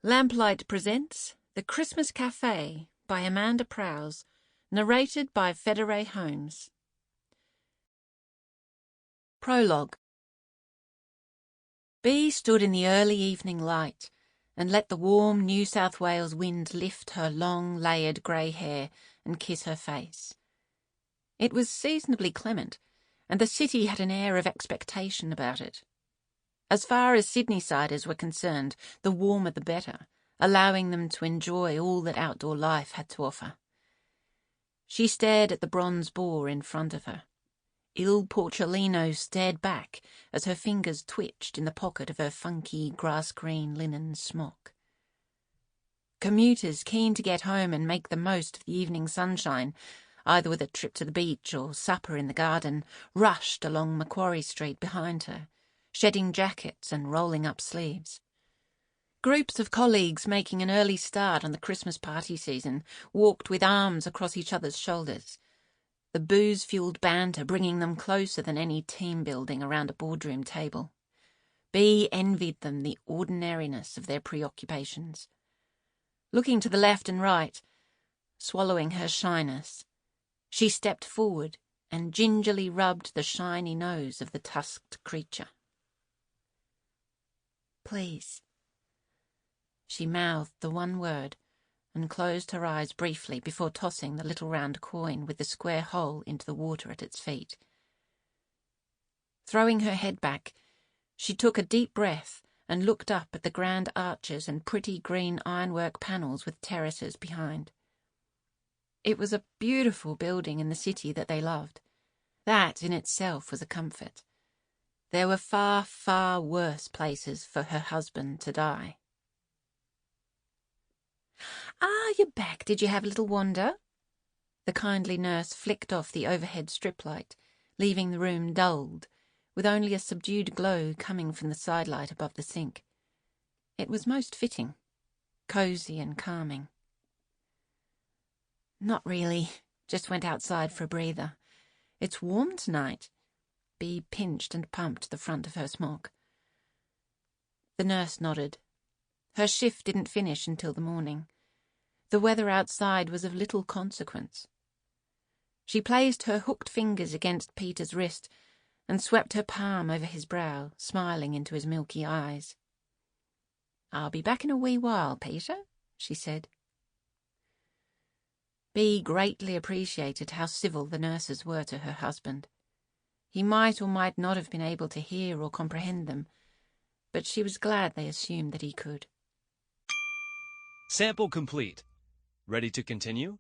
Lamplight presents The Christmas Café by Amanda Prowse, narrated by Federay Holmes. Prologue. Bea stood in the early evening light and let the warm New South Wales wind lift her long, layered grey hair and kiss her face. It was seasonably clement, and the city had an air of expectation about it. As far as Sydney-siders were concerned, the warmer the better, allowing them to enjoy all that outdoor life had to offer. She stared at the bronze boar in front of her. Il Porcellino stared back as her fingers twitched in the pocket of her funky grass-green linen smock. Commuters keen to get home and make the most of the evening sunshine, either with a trip to the beach or supper in the garden, rushed along Macquarie Street behind her, shedding jackets and rolling up sleeves. Groups of colleagues making an early start on the Christmas party season walked with arms across each other's shoulders, the booze-fueled banter bringing them closer than any team building around a boardroom table. Bea envied them the ordinariness of their preoccupations. Looking to the left and right, swallowing her shyness, she stepped forward and gingerly rubbed the shiny nose of the tusked creature. "Please." She mouthed the one word and closed her eyes briefly before tossing the little round coin with the square hole into the water at its feet. Throwing her head back, she took a deep breath and looked up at the grand arches and pretty green ironwork panels with terraces behind. It was a beautiful building in the city that they loved. That in itself was a comfort. There were far, far worse places for her husband to die. "Ah, you're back. Did you have a little wander?" The kindly nurse flicked off the overhead strip light, leaving the room dulled, with only a subdued glow coming from the sidelight above the sink. It was most fitting, cosy and calming. "Not really. Just went outside for a breather. It's warm tonight." Bea pinched and pumped the front of her smock. The nurse nodded. Her shift didn't finish until the morning. The weather outside was of little consequence. She placed her hooked fingers against Peter's wrist and swept her palm over his brow, smiling into his milky eyes. "I'll be back in a wee while, Peter," she said. Bea greatly appreciated how civil the nurses were to her husband. He might or might not have been able to hear or comprehend them, but she was glad they assumed that he could. Sample complete. Ready to continue?